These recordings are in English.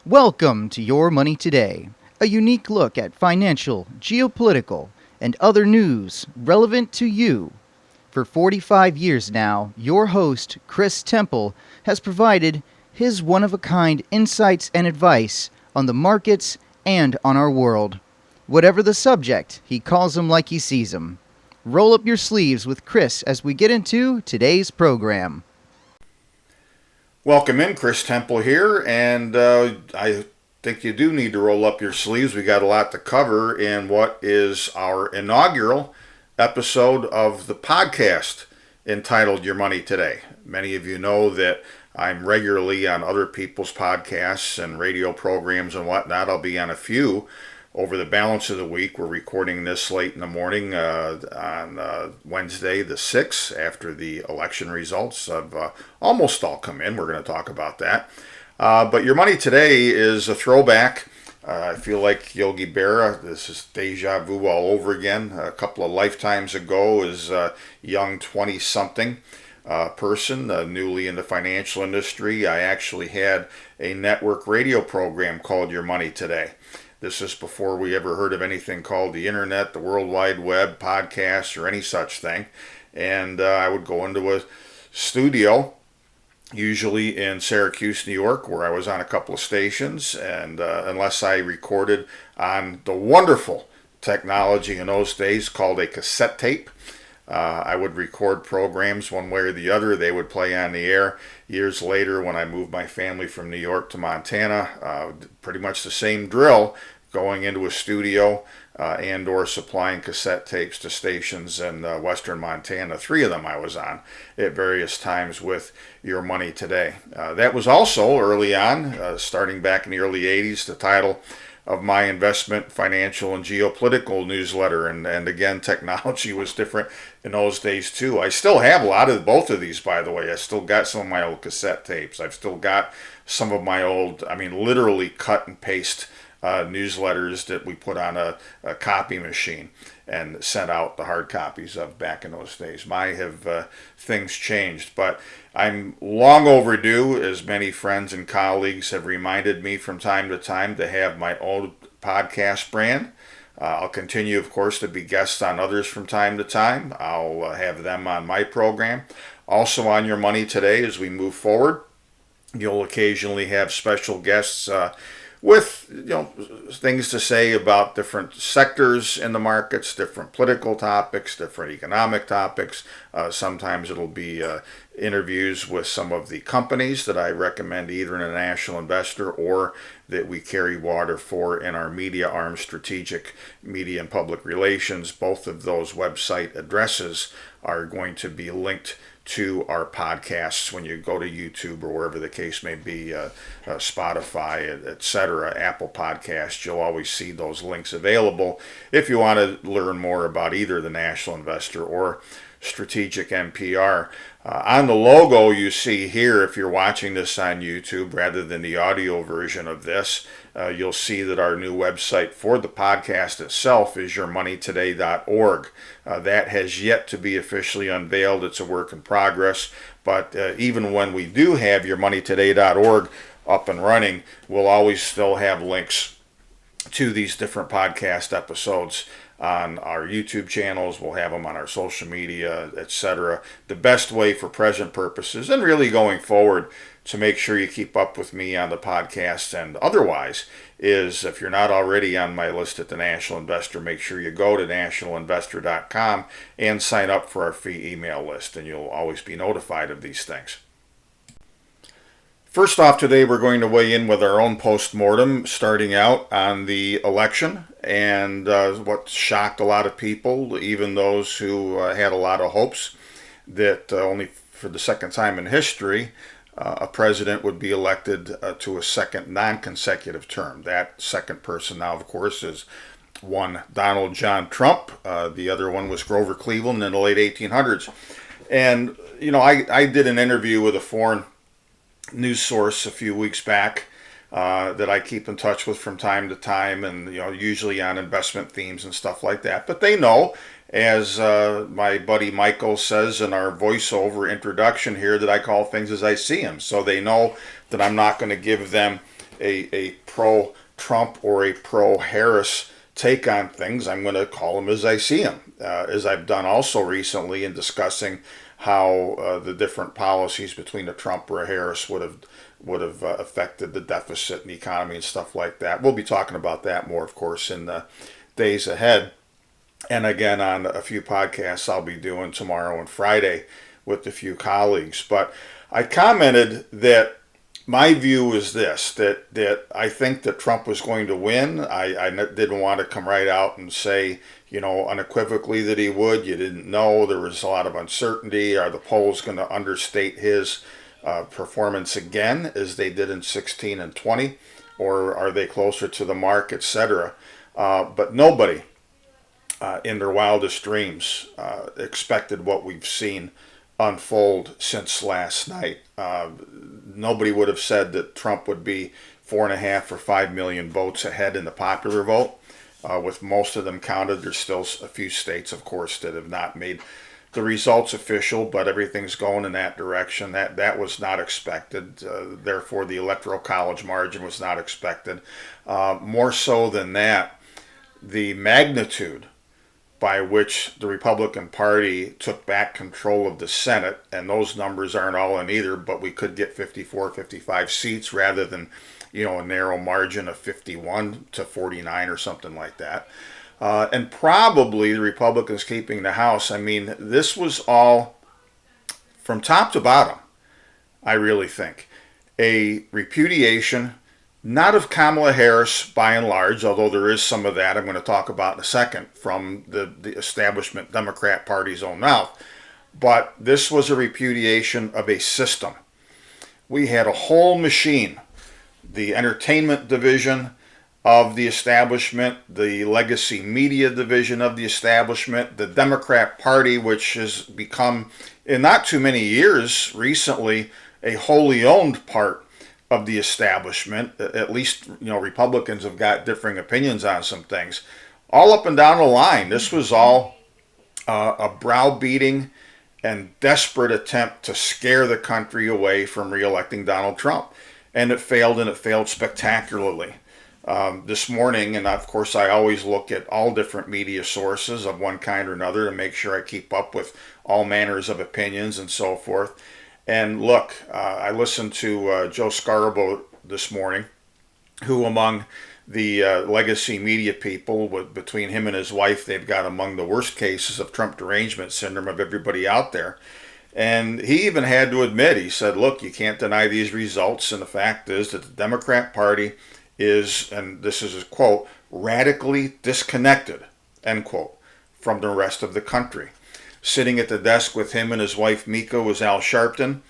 Welcome to Your Money Today, a unique look at financial, geopolitical, and other news relevant to you. For 45 years now, your host, Chris Temple, has provided his one of a kind insights and advice on the markets and on our world. Whatever the subject, he calls them like he sees them. Roll up your sleeves with Chris as we get into today's program. Welcome in, Chris Temple here, and I think you do need to roll up your sleeves. We got a lot to cover in what is our inaugural episode of the podcast entitled Your Money Today. Many of you know that I'm regularly on other people's podcasts and radio programs and whatnot. I'll be on a few over the balance of the week. We're recording this late in the morning on Wednesday the 6th after the election results have almost all come in. We're going to talk about that. But Your Money Today is a throwback. I feel like Yogi Berra. This is deja vu all over again. A couple of lifetimes ago as a young 20-something person, newly in the financial industry, I actually had a network radio program called Your Money Today. This is before we ever heard of anything called the internet, the World Wide Web, podcasts, or any such thing. And I would go into a studio, usually in Syracuse, New York, where I was on a couple of stations. And unless I recorded on the wonderful technology in those days called a cassette tape, I would record programs one way or the other. They would play on the air. Years later, when I moved my family from New York to Montana, pretty much the same drill, going into a studio and or supplying cassette tapes to stations in western Montana. 3 of them I was on at various times with Your Money Today. That was also early on, starting back in the early 80s, the title of my investment, financial, and geopolitical newsletter. And again, technology was different in those days too. I still have a lot of both of these, by the way. I still got some of my old cassette tapes. I've still got some of my old, literally cut and paste newsletters that we put on a copy machine and sent out the hard copies of back in those days. My have things changed, but I'm long overdue, as many friends and colleagues have reminded me from time to time, to have my own podcast brand. I'll continue, of course, to be guests on others from time to time. I'll have them on my program. Also on Your Money Today, as we move forward, you'll occasionally have special guests with things to say about different sectors in the markets, different political topics, different economic topics. Sometimes it'll be interviews with some of the companies that I recommend either in a national investor or that we carry water for in our media arm, Strategic Media and Public Relations. Both of those website addresses are going to be linked to our podcasts when you go to YouTube or wherever the case may be, Spotify, etc., Apple Podcasts. You'll always see those links available if you want to learn more about either the National Investor or Strategic NPR. On the logo you see here, if you're watching this on YouTube rather than the audio version of this, you'll see that our new website for the podcast itself is yourmoneytoday.org. That has yet to be officially unveiled. It's a work in progress, but even when we do have yourmoneytoday.org up and running, we'll always still have links to these different podcast episodes on our YouTube channels. We'll have them on our social media, etc. The best way for present purposes and really going forward to make sure you keep up with me on the podcast and otherwise is, if you're not already on my list at the National Investor, make sure you go to nationalinvestor.com and sign up for our free email list, and you'll always be notified of these things. First off, today we're going to weigh in with our own post-mortem, starting out on the election and what shocked a lot of people, even those who had a lot of hopes that only for the second time in history a president would be elected to a second non-consecutive term. That second person now, of course, is one Donald John Trump. The other one was Grover Cleveland in the late 1800s. And, I did an interview with a foreign news source a few weeks back that I keep in touch with from time to time, and usually on investment themes and stuff like that. But they know, as my buddy Michael says in our voiceover introduction here, that I call things as I see them. So they know that I'm not going to give them a pro-Trump or a pro-Harris take on things. I'm going to call them as I see them, as I've done also recently in discussing how the different policies between a Trump or a Harris would have affected the deficit and the economy and stuff like that. We'll be talking about that more, of course, in the days ahead. And again, on a few podcasts I'll be doing tomorrow and Friday with a few colleagues. But I commented that my view is this, that I think that Trump was going to win. I didn't want to come right out and say, unequivocally that he would. You didn't know. There was a lot of uncertainty. Are the polls going to understate his performance again, as they did in 16 and 20? Or are they closer to the mark, etc.? But nobody in their wildest dreams expected what we've seen unfold since last night. Nobody would have said that Trump would be 4.5 or 5 million votes ahead in the popular vote. With most of them counted, there's still a few states, of course, that have not made the results official, but everything's going in that direction. That was not expected. Therefore, the Electoral College margin was not expected. More so than that, the magnitude by which the Republican Party took back control of the Senate, and those numbers aren't all in either, but we could get 54, 55 seats rather than, a narrow margin of 51 to 49 or something like that. And probably the Republicans keeping the House. I mean, this was all, from top to bottom, I really think, a repudiation, not of Kamala Harris by and large, although there is some of that I'm going to talk about in a second from the establishment Democrat Party's own mouth, but this was a repudiation of a system. We had a whole machine, the entertainment division of the establishment, the legacy media division of the establishment, the Democrat Party, which has become, in not too many years recently, a wholly owned part of the establishment. At least, Republicans have got differing opinions on some things. All up and down the line, this was all a browbeating and desperate attempt to scare the country away from reelecting Donald Trump. And it failed spectacularly. This morning, and of course I always look at all different media sources of one kind or another to make sure I keep up with all manners of opinions and so forth. And look, I listened to Joe Scarborough this morning, who among the legacy media people, between him and his wife, they've got among the worst cases of Trump derangement syndrome of everybody out there. And he even had to admit, he said, look, you can't deny these results. And the fact is that the Democrat Party is, and this is a quote, radically disconnected, end quote, from the rest of the country. Sitting at the desk with him and his wife Mika was Al Sharpton.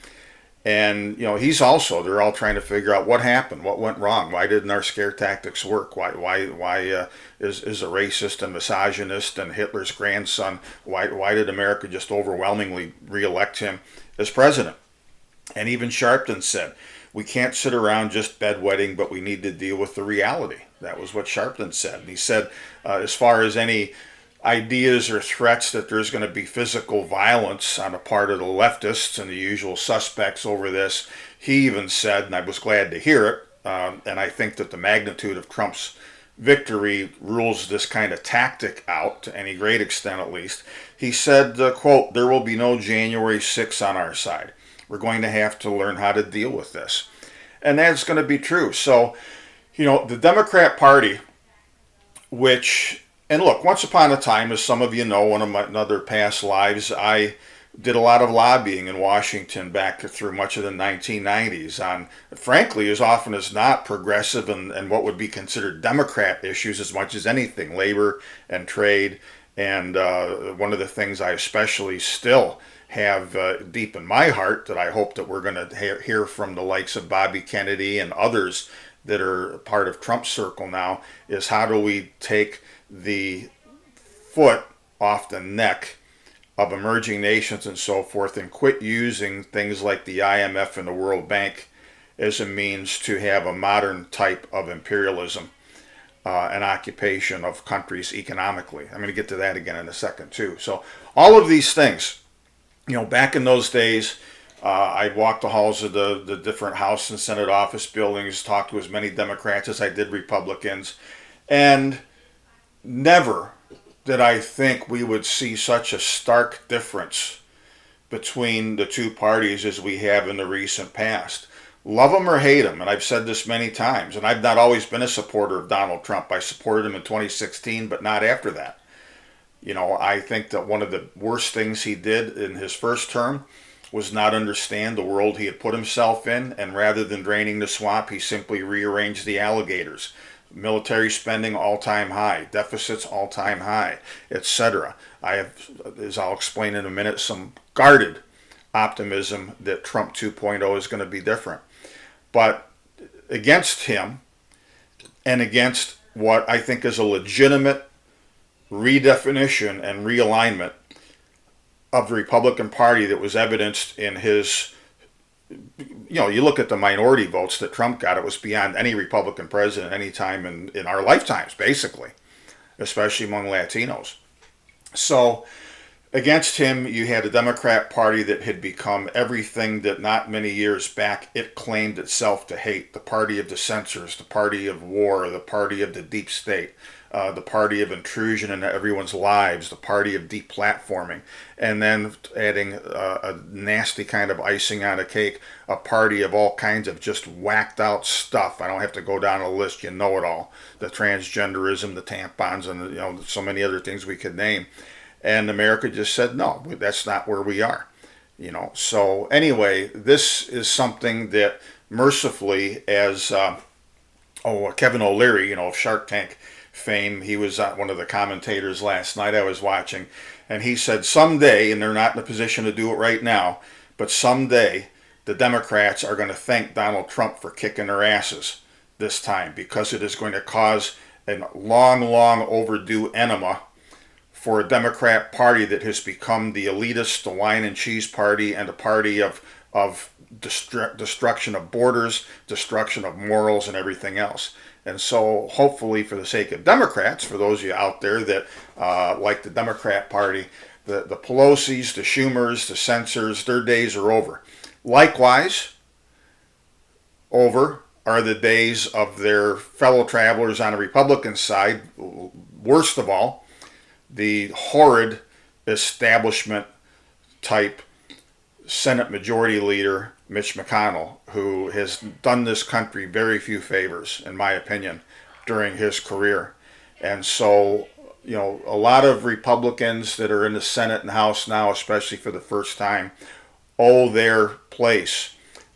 And, he's also, they're all trying to figure out what happened, what went wrong, why didn't our scare tactics work, why is a racist and misogynist and Hitler's grandson, why did America just overwhelmingly reelect him as president? And even Sharpton said, we can't sit around just bedwetting, but we need to deal with the reality. That was what Sharpton said. And he said, as far as any ideas or threats that there's going to be physical violence on the part of the leftists and the usual suspects over this, he even said, and I was glad to hear it, and I think that the magnitude of Trump's victory rules this kind of tactic out, to any great extent at least. He said, quote, there will be no January 6th on our side. We're going to have to learn how to deal with this. And that's going to be true. So, the Democrat Party, which, and look, once upon a time, as some of you know, one of my other past lives, I did a lot of lobbying in Washington back through much of the 1990s on, frankly, as often as not, progressive and what would be considered Democrat issues as much as anything, labor and trade. And one of the things I especially still have deep in my heart that I hope that we're going to hear from the likes of Bobby Kennedy and others that are part of Trump's circle now is how do we take the foot off the neck of emerging nations and so forth and quit using things like the IMF and the World Bank as a means to have a modern type of imperialism and occupation of countries economically. I'm going to get to that again in a second too. So all of these things, back in those days, I walked the halls of the different House and Senate office buildings, talked to as many Democrats as I did Republicans, and never did I think we would see such a stark difference between the two parties as we have in the recent past. Love him or hate him, and I've said this many times, and I've not always been a supporter of Donald Trump. I supported him in 2016, but not after that. I think that one of the worst things he did in his first term was not understand the world he had put himself in, and rather than draining the swamp, he simply rearranged the alligators. Military spending all-time high, deficits all-time high, etc. I have, as I'll explain in a minute, some guarded optimism that Trump 2.0 is going to be different. But against him and against what I think is a legitimate redefinition and realignment of the Republican Party that was evidenced in his, you look at the minority votes that Trump got, it was beyond any Republican president any time in our lifetimes, basically, especially among Latinos. So against him, you had a Democrat Party that had become everything that not many years back it claimed itself to hate: the party of the censors, the party of war, the party of the deep state, the party of intrusion into everyone's lives, the party of deplatforming, and then adding a nasty kind of icing on a cake, a party of all kinds of just whacked out stuff. I don't have to go down a list, you know it all: the transgenderism, the tampons, and so many other things we could name. And America just said, no, that's not where we are. So anyway, this is something that mercifully, as Kevin O'Leary, of Shark Tank fame, he was one of the commentators last night I was watching, and he said someday, and they're not in a position to do it right now, but someday the Democrats are going to thank Donald Trump for kicking their asses this time, because it is going to cause a long, long overdue enema for a Democrat Party that has become the elitist, the wine and cheese party, and a party of destruction of borders, destruction of morals, and everything else. And so hopefully, for the sake of Democrats, for those of you out there that like the Democrat Party, the Pelosi's, the Schumers, the censors, their days are over. Likewise, over are the days of their fellow travelers on the Republican side. Worst of all, the horrid establishment type Senate Majority Leader Mitch McConnell, who has done this country very few favors, in my opinion, during his career. And so, a lot of Republicans that are in the Senate and House now, especially for the first time, owe their place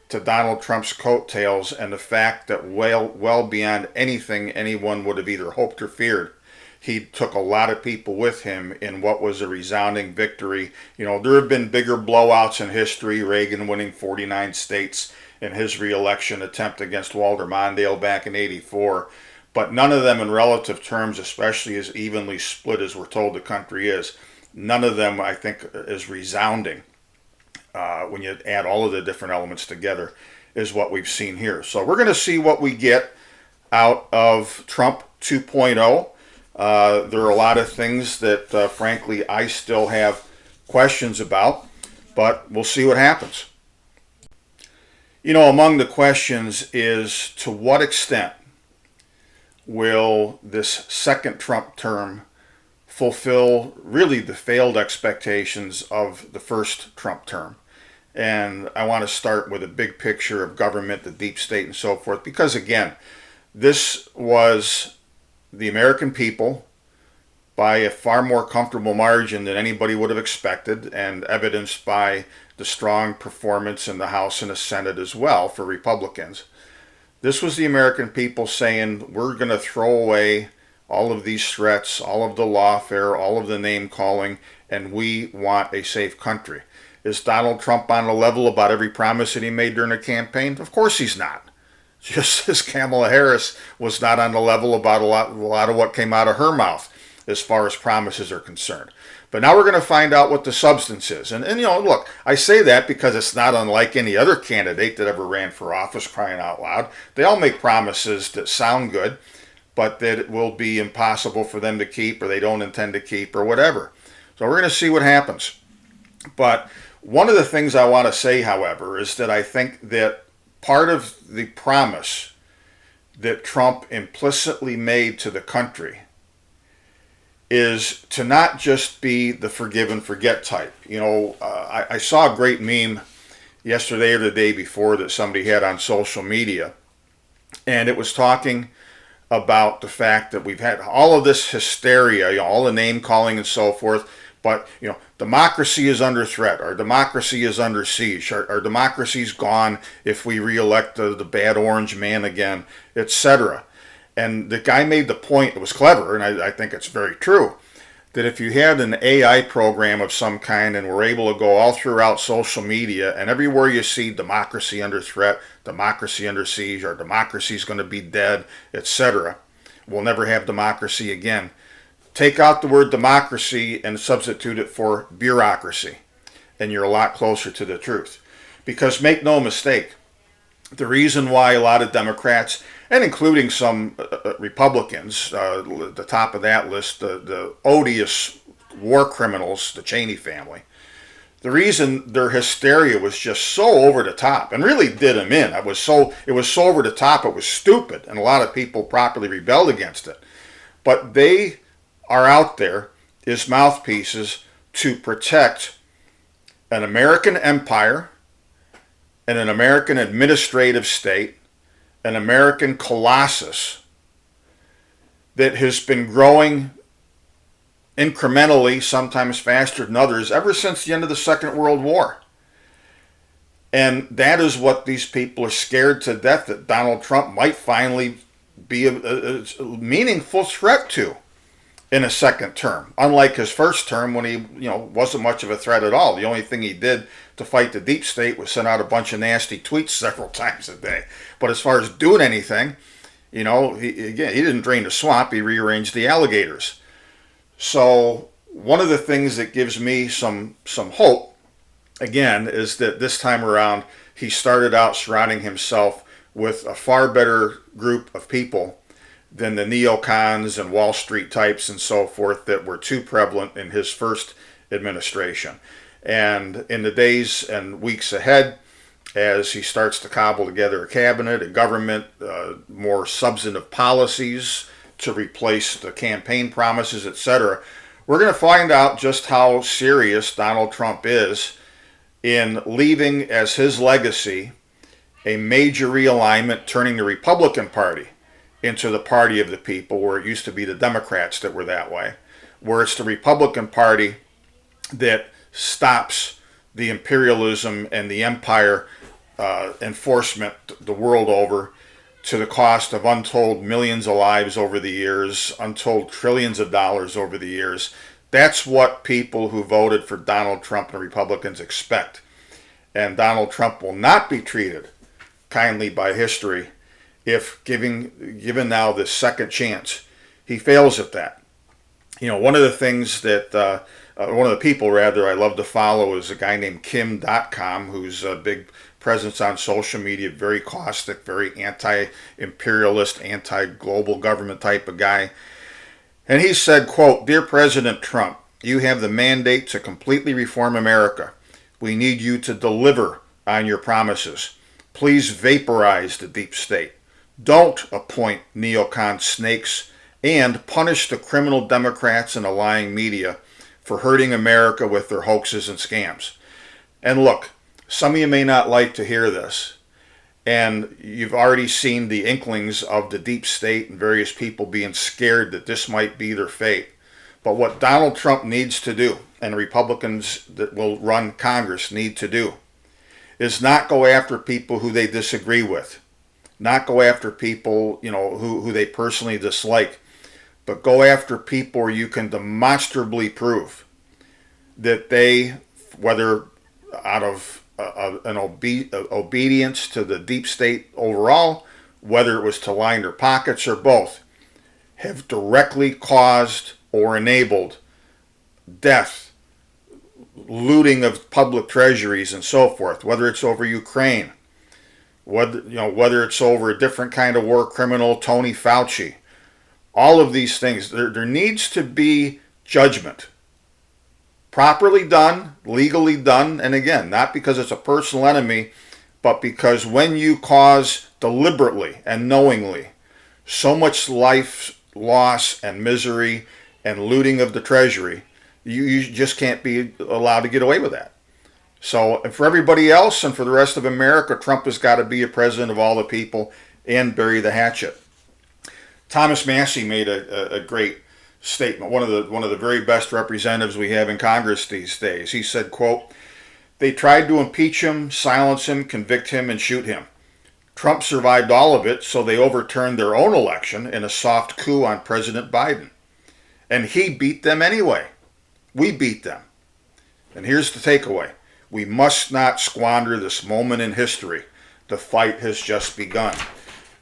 to Donald Trump's coattails and the fact that well beyond anything anyone would have either hoped or feared, he took a lot of people with him in what was a resounding victory. There have been bigger blowouts in history, Reagan winning 49 states in his reelection attempt against Walter Mondale back in '84, but none of them in relative terms, especially as evenly split as we're told the country is, none of them, I think, is resounding when you add all of the different elements together, is what we've seen here. So we're going to see what we get out of Trump 2.0. There are a lot of things that, frankly, I still have questions about, but we'll see what happens. Among the questions is, to what extent will this second Trump term fulfill really the failed expectations of the first Trump term? And I want to start with a big picture of government, the deep state, and so forth, because, again, this was the American people by a far more comfortable margin than anybody would have expected, and evidenced by the strong performance in the House and the Senate as well for Republicans. This was the American people saying, we're going to throw away all of these threats, all of the lawfare, all of the name calling, and we want a safe country. Is Donald Trump on a level about every promise that he made during the campaign? Of course he's not. Just as Kamala Harris was not on the level about a lot of what came out of her mouth as far as promises are concerned. But now we're going to find out what the substance is. And look, I say that because it's not unlike any other candidate that ever ran for office, crying out loud. They all make promises that sound good, but that it will be impossible for them to keep, or they don't intend to keep, or whatever. So we're going to see what happens. But One of the things I want to say, however, is that I think that part of the promise that Trump implicitly made to the country is to not just be the forgive and forget type. I saw a great meme yesterday or the day before that somebody had on social media, and it was talking about the fact that we've had all of this hysteria, all the name calling and so forth, but democracy is under threat. Our democracy is under siege. Our democracy's gone if we reelect the bad orange man again, etc. And the guy made the point, it was clever, and I think it's very true, that if you had an AI program of some kind and were able to go all throughout social media and everywhere you see democracy under threat, democracy under siege, our democracy is going to be dead, etc., we'll never have democracy again. Take out the word democracy and substitute it for bureaucracy, and you're a lot closer to the truth. Because make no mistake, the reason why a lot of Democrats, and including some Republicans, the top of that list, the odious war criminals, the Cheney family, the reason their hysteria was just so over the top and really did them in. It was so over the top, it was stupid, and a lot of people properly rebelled against it. But they are out there as mouthpieces to protect an American empire and an American administrative state, an American colossus that has been growing incrementally, sometimes faster than others, ever since the end of the Second World War. And that is what these people are scared to death, that Donald Trump might finally be a meaningful threat to in a second term, unlike his first term when he wasn't much of a threat at all. The only thing he did to fight the deep state was send out a bunch of nasty tweets several times a day. But as far as doing anything, he didn't drain the swamp, he rearranged the alligators. So one of the things that gives me some hope, again, is that this time around he started out surrounding himself with a far better group of people than the neocons and Wall Street types and so forth that were too prevalent in his first administration. And in the days and weeks ahead, as he starts to cobble together a cabinet, a government, more substantive policies to replace the campaign promises, etc., we're going to find out just how serious Donald Trump is in leaving as his legacy a major realignment, turning the Republican Party into the party of the people, where it used to be the Democrats that were that way, where it's the Republican Party that stops the imperialism and the empire enforcement the world over, to the cost of untold millions of lives over the years, untold trillions of dollars over the years. That's what people who voted for Donald Trump and Republicans expect. And Donald Trump will not be treated kindly by history if given now this second chance, he fails at that. One of the things that one of the people rather I love to follow is a guy named Kim.com, who's a big presence on social media, very caustic, very anti-imperialist, anti-global government type of guy. And he said, quote, "Dear President Trump, you have the mandate to completely reform America. We need you to deliver on your promises. Please vaporize the deep state. Don't appoint neocon snakes, and punish the criminal Democrats and the lying media for hurting America with their hoaxes and scams." And look, some of you may not like to hear this, and you've already seen the inklings of the deep state and various people being scared that this might be their fate. But what Donald Trump needs to do, and the Republicans that will run Congress need to do, is not go after people who they disagree with, not go after people who they personally dislike, but go after people where you can demonstrably prove that they, whether out of an obedience to the deep state overall, whether it was to line their pockets or both, have directly caused or enabled death, looting of public treasuries and so forth, whether it's over Ukraine, whether it's over a different kind of war criminal, Tony Fauci. All of these things, there needs to be judgment. properly done, legally done, and again, not because it's a personal enemy, but because when you cause deliberately and knowingly so much life loss and misery and looting of the treasury, you just can't be allowed to get away with that. So for everybody else and for the rest of America, Trump has got to be a president of all the people and bury the hatchet. Thomas Massie made a great statement, one of the very best representatives we have in Congress these days. He said, quote, "They tried to impeach him, silence him, convict him, and shoot him. Trump survived all of it, so they overturned their own election in a soft coup on President Biden. And he beat them anyway. We beat them." And here's the takeaway. We must not squander this moment in history. The fight has just begun.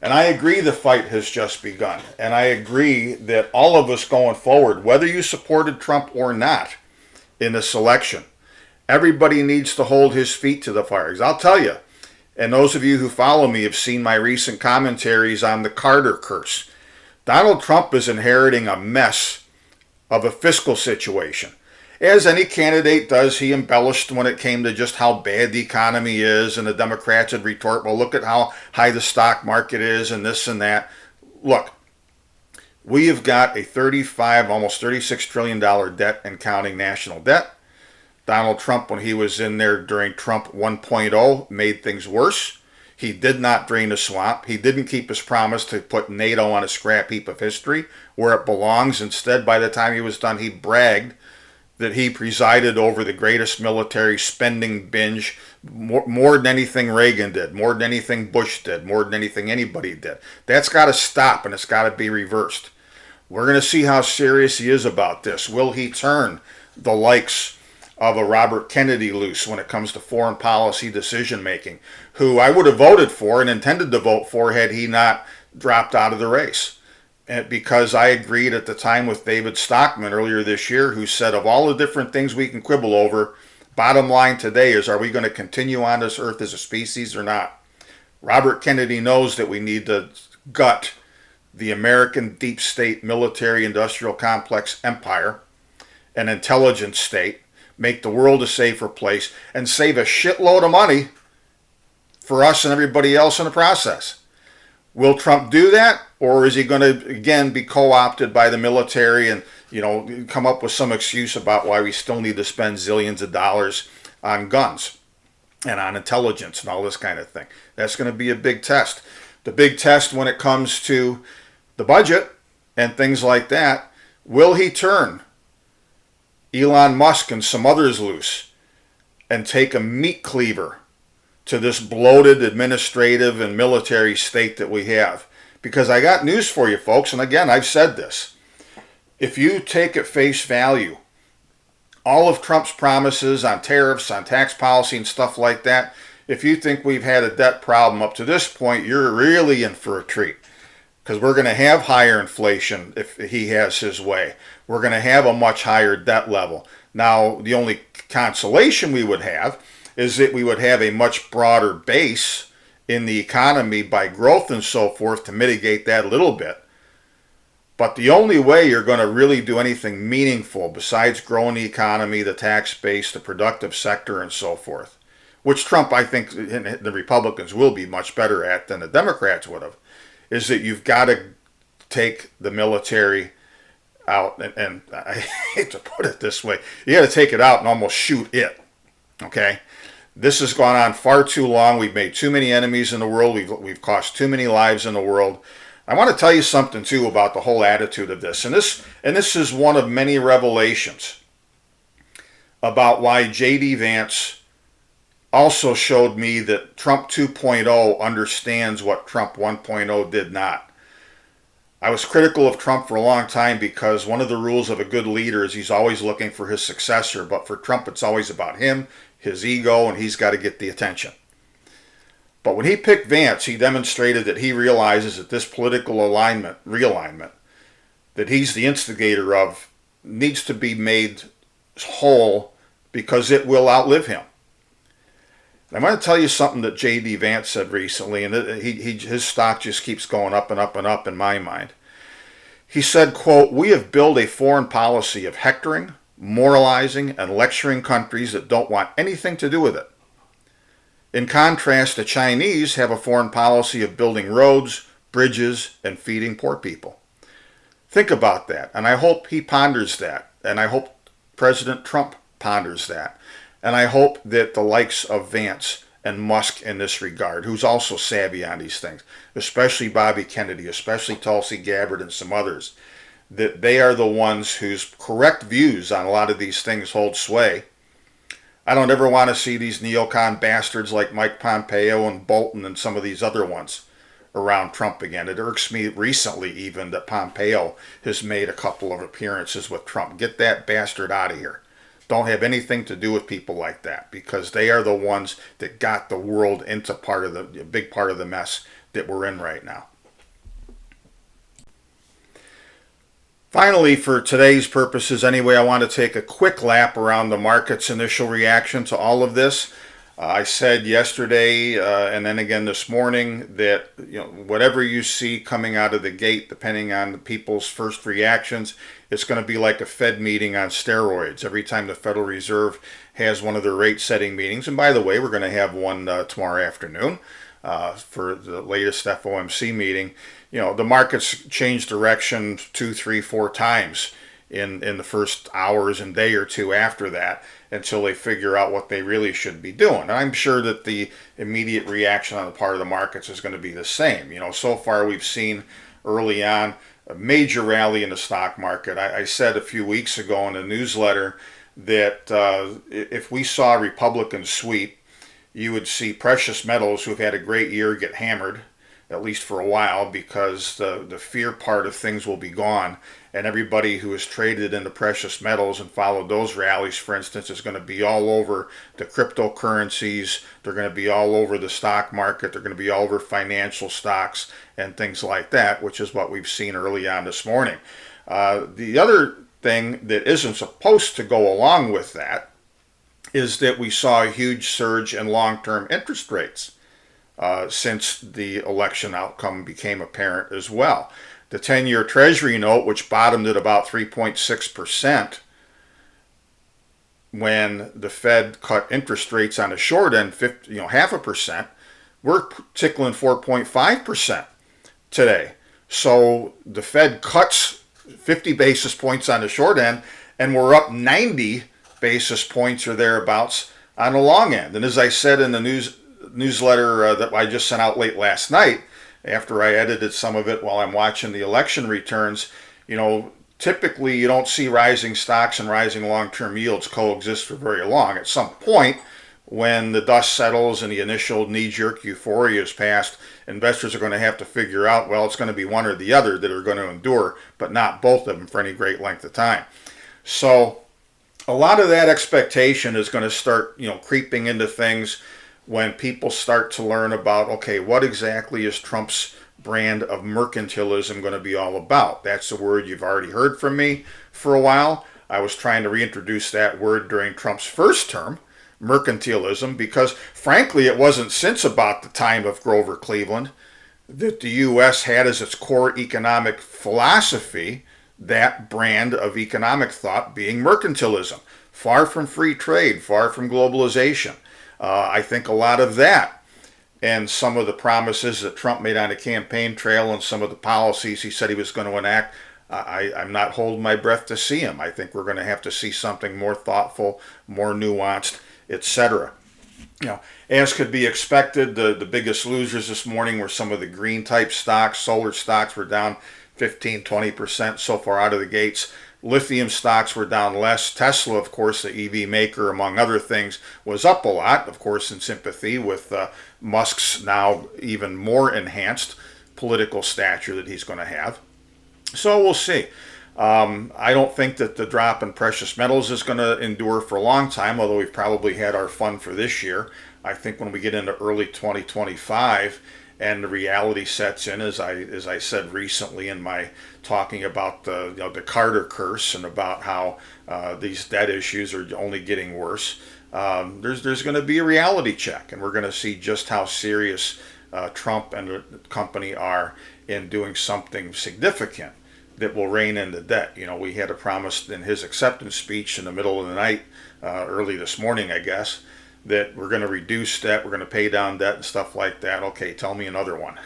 And I agree the fight has just begun. And I agree that all of us going forward, whether you supported Trump or not in this election, everybody needs to hold his feet to the fire. Because I'll tell you, and those of you who follow me have seen my recent commentaries on the Carter curse. Donald Trump is inheriting a mess of a fiscal situation. As any candidate does, he embellished when it came to just how bad the economy is, and the Democrats would retort, well, look at how high the stock market is and this and that. Look, we have got a almost $36 trillion debt and counting national debt. Donald Trump, when he was in there during Trump 1.0, made things worse. He did not drain the swamp. He didn't keep his promise to put NATO on a scrap heap of history where it belongs. Instead, by the time he was done, he bragged that he presided over the greatest military spending binge, more than anything Reagan did, more than anything Bush did, more than anything anybody did. That's got to stop, and it's got to be reversed. We're going to see how serious he is about this. Will he turn the likes of a Robert Kennedy loose when it comes to foreign policy decision making, who I would have voted for and intended to vote for had he not dropped out of the race? And because I agreed at the time with David Stockman earlier this year, who said of all the different things we can quibble over, bottom line today is, are we going to continue on this earth as a species or not? Robert Kennedy knows that we need to gut the American deep state military industrial complex empire, an intelligence state, make the world a safer place, and save a shitload of money for us and everybody else in the process. Will Trump do that, or is he going to again be co-opted by the military and come up with some excuse about why we still need to spend zillions of dollars on guns and on intelligence and all this kind of thing? That's going to be a big test. The big test when it comes to the budget and things like that, will he turn Elon Musk and some others loose and take a meat cleaver to this bloated administrative and military state that we have? Because I got news for you, folks, and again, I've said this. If you take at face value all of Trump's promises on tariffs, on tax policy and stuff like that, if you think we've had a debt problem up to this point, you're really in for a treat. Because we're going to have higher inflation if he has his way. We're going to have a much higher debt level. Now, the only consolation we would have is that we would have a much broader base in the economy by growth and so forth to mitigate that a little bit. But the only way you're going to really do anything meaningful besides growing the economy, the tax base, the productive sector, and so forth, which Trump, I think, and the Republicans will be much better at than the Democrats would have, is that you've got to take the military out, and I hate to put it this way, you got to take it out and almost shoot it, okay? This has gone on far too long. We've made too many enemies in the world. We've cost too many lives in the world. I want to tell you something, too, about the whole attitude of this. And this is one of many revelations about why J.D. Vance also showed me that Trump 2.0 understands what Trump 1.0 did not. I was critical of Trump for a long time because one of the rules of a good leader is he's always looking for his successor. But for Trump, it's always about him, his ego, and he's got to get the attention. But when he picked Vance, he demonstrated that he realizes that this political realignment, that he's the instigator of, needs to be made whole because it will outlive him. I'm going to tell you something that J.D. Vance said recently, and his stock just keeps going up and up and up in my mind. He said, quote, "We have built a foreign policy of hectoring, moralizing and lecturing countries that don't want anything to do with it. In contrast, the Chinese have a foreign policy of building roads, bridges, and feeding poor people. Think about that, and I hope he ponders that, and I hope President Trump ponders that, and I hope that the likes of Vance and Musk in this regard, who's also savvy on these things, especially Bobby Kennedy, especially Tulsi Gabbard and some others, that they are the ones whose correct views on a lot of these things hold sway. I don't ever want to see these neocon bastards like Mike Pompeo and Bolton and some of these other ones around Trump again. It irks me recently even that Pompeo has made a couple of appearances with Trump. Get that bastard out of here. Don't have anything to do with people like that, because they are the ones that got the world into a big part of the mess that we're in right now. Finally, for today's purposes anyway, I want to take a quick lap around the market's initial reaction to all of this. I said yesterday and then again this morning that whatever you see coming out of the gate, depending on the people's first reactions, it's going to be like a Fed meeting on steroids. Every time the Federal Reserve has one of their rate-setting meetings, and by the way, we're going to have one tomorrow afternoon for the latest FOMC meeting. The markets change direction 2, 3, 4 times in the first hours and day or two after that, until they figure out what they really should be doing. And I'm sure that the immediate reaction on the part of the markets is going to be the same. So far we've seen early on a major rally in the stock market. I said a few weeks ago in a newsletter that if we saw a Republican sweep, you would see precious metals, who've had a great year, get hammered, at least for a while, because the fear part of things will be gone. And everybody who has traded in the precious metals and followed those rallies, for instance, is going to be all over the cryptocurrencies. They're going to be all over the stock market. They're going to be all over financial stocks and things like that, which is what we've seen early on this morning. The other thing that isn't supposed to go along with that is that we saw a huge surge in long-term interest rates since the election outcome became apparent as well. The 10-year Treasury note, which bottomed at about 3.6% when the Fed cut interest rates on the short end, 0.5%, we're tickling 4.5% today. So the Fed cuts 50 basis points on the short end, and we're up 90 basis points or thereabouts on the long end. And as I said in the newsletter that I just sent out late last night, after I edited some of it while I'm watching the election returns, typically you don't see rising stocks and rising long-term yields coexist for very long. At some point, when the dust settles and the initial knee-jerk euphoria is past, investors are going to have to figure out, well, it's going to be one or the other that are going to endure, but not both of them for any great length of time. So a lot of that expectation is going to start, creeping into things when people start to learn about, okay, what exactly is Trump's brand of mercantilism going to be all about? That's the word you've already heard from me for a while. I was trying to reintroduce that word during Trump's first term, mercantilism, because frankly, it wasn't since about the time of Grover Cleveland that the U.S. had as its core economic philosophy that brand of economic thought being mercantilism. Far from free trade, far from globalization. I think a lot of that and some of the promises that Trump made on the campaign trail and some of the policies he said he was going to enact, I'm not holding my breath to see him. I think we're going to have to see something more thoughtful, more nuanced, etc. As could be expected, the biggest losers this morning were some of the green type stocks. Solar stocks were down 15-20% so far out of the gates. Lithium stocks were down less. Tesla, of course, the EV maker, among other things, was up a lot, of course, in sympathy with Musk's now even more enhanced political stature that he's going to have. So we'll see. I don't think that the drop in precious metals is going to endure for a long time, although we've probably had our fun for this year. I think when we get into early 2025 and the reality sets in, as I said recently in my talking about the Carter curse and about how these debt issues are only getting worse, there's going to be a reality check, and we're going to see just how serious Trump and the company are in doing something significant that will rein in the debt. We had a promise in his acceptance speech in the middle of the night, early this morning, I guess, that we're going to reduce debt, we're going to pay down debt and stuff like that. Okay, tell me another one.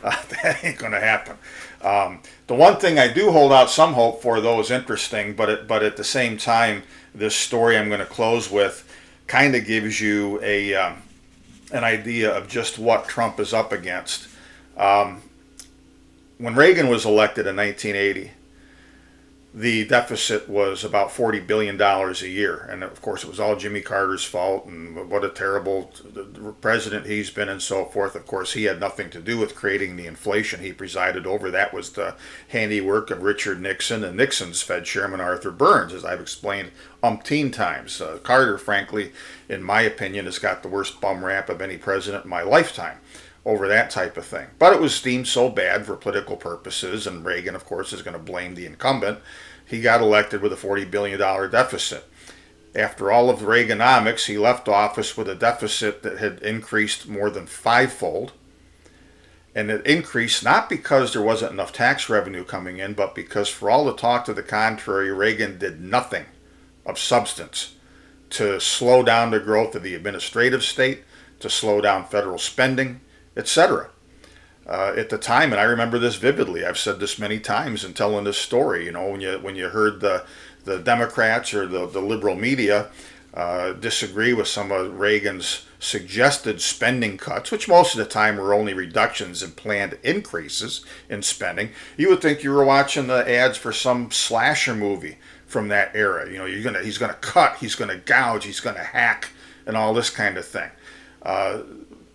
That ain't going to happen. The one thing I do hold out some hope for, though, is interesting, but at the same time, this story I'm going to close with kind of gives you an idea of just what Trump is up against. When Reagan was elected in 1980, the deficit was about $40 billion a year. And of course, it was all Jimmy Carter's fault, and what a terrible president he's been and so forth. Of course, he had nothing to do with creating the inflation he presided over. That was the handiwork of Richard Nixon and Nixon's Fed Chairman Arthur Burns, as I've explained umpteen times. Carter, frankly, in my opinion, has got the worst bum rap of any president in my lifetime over that type of thing. But it was deemed so bad for political purposes, and Reagan, of course, is going to blame the incumbent. He got elected with a $40 billion deficit. After all of Reaganomics, he left office with a deficit that had increased more than fivefold. And it increased not because there wasn't enough tax revenue coming in, but because, for all the talk to the contrary, Reagan did nothing of substance to slow down the growth of the administrative state, to slow down federal spending, etc. At the time, and I remember this vividly, I've said this many times in telling this story, when you heard the Democrats or the liberal media disagree with some of Reagan's suggested spending cuts, which most of the time were only reductions and planned increases in spending, you would think you were watching the ads for some slasher movie from that era. He's gonna cut, he's gonna gouge, he's gonna hack, and all this kind of thing.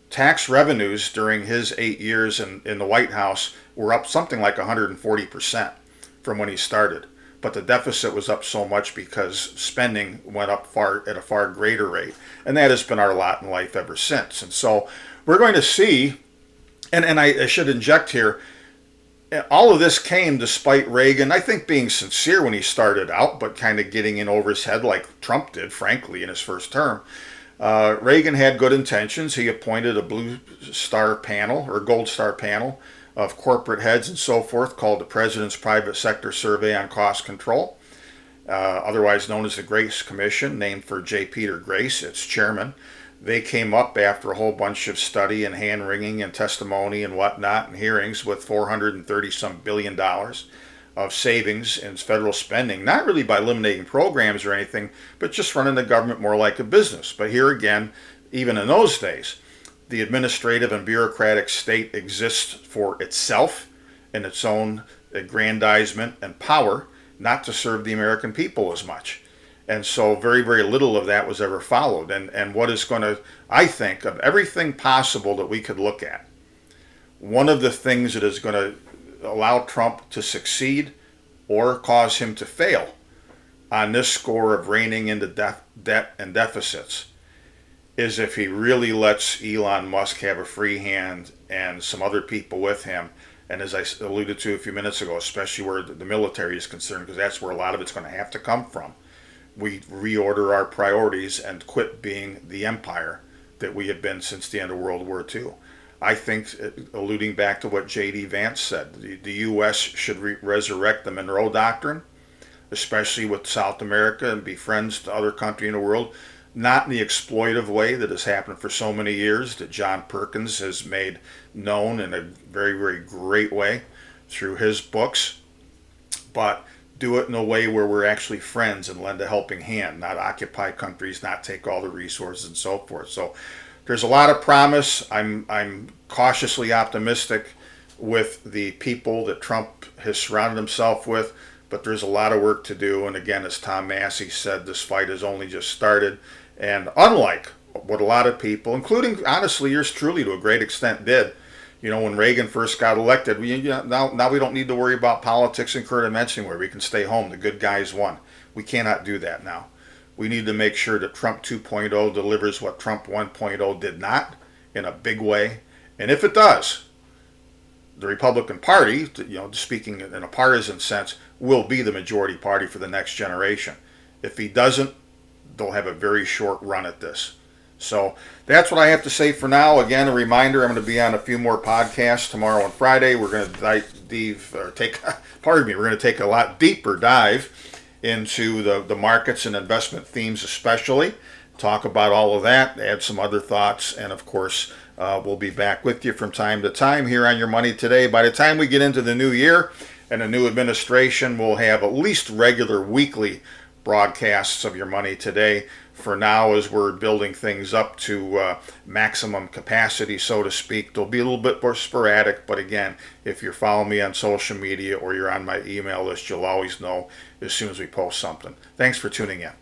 Tax revenues during his 8 years in the White House were up something like 140% from when he started. But the deficit was up so much because spending went up at a far greater rate. And that has been our lot in life ever since. And so we're going to see, and I should inject here, all of this came despite Reagan, I think, being sincere when he started out, but kind of getting in over his head like Trump did, frankly, in his first term. Reagan had good intentions. He appointed a Blue Star panel or Gold Star panel of corporate heads and so forth called the President's Private Sector Survey on Cost Control, otherwise known as the Grace Commission, named for J. Peter Grace, its chairman. They came up after a whole bunch of study and hand-wringing and testimony and whatnot and hearings with $430-some billion of savings in federal spending, not really by eliminating programs or anything, but just running the government more like a business. But here again, even in those days, the administrative and bureaucratic state exists for itself and its own aggrandizement and power, not to serve the American people as much. And so very, very little of that was ever followed. And what is going to, I think, of everything possible that we could look at, one of the things that is going to allow Trump to succeed or cause him to fail on this score of reining into debt and deficits is if he really lets Elon Musk have a free hand and some other people with him. And as I alluded to a few minutes ago, especially where the military is concerned, because that's where a lot of it's going to have to come from. We reorder our priorities and quit being the empire that we have been since the end of World War II. I think, alluding back to what J.D. Vance said, the U.S. should resurrect the Monroe Doctrine, especially with South America, and be friends to other countries in the world, not in the exploitive way that has happened for so many years, that John Perkins has made known in a very, very great way through his books, but do it in a way where we're actually friends and lend a helping hand, not occupy countries, not take all the resources and so forth. So there's a lot of promise. I'm cautiously optimistic with the people that Trump has surrounded himself with, but there's a lot of work to do. And again, as Tom Massey said, this fight has only just started. And unlike what a lot of people, including honestly yours truly to a great extent, did, when Reagan first got elected, now we don't need to worry about politics and current events anymore. We can stay home. The good guys won. We cannot do that now. We need to make sure that Trump 2.0 delivers what Trump 1.0 did not in a big way. And if it does, the Republican Party, speaking in a partisan sense, will be the majority party for the next generation. If he doesn't, they'll have a very short run at this. So that's what I have to say for now. Again, a reminder, I'm going to be on a few more podcasts tomorrow and Friday. We're going to we're going to take a lot deeper dive into the markets and investment themes especially. Talk about all of that, add some other thoughts, and of course, we'll be back with you from time to time here on Your Money Today. By the time we get into the new year and a new administration, we'll have at least regular weekly broadcasts of Your Money Today. For now, as we're building things up to maximum capacity, so to speak, they'll be a little bit more sporadic. But again, if you're following me on social media or you're on my email list, you'll always know as soon as we post something. Thanks for tuning in.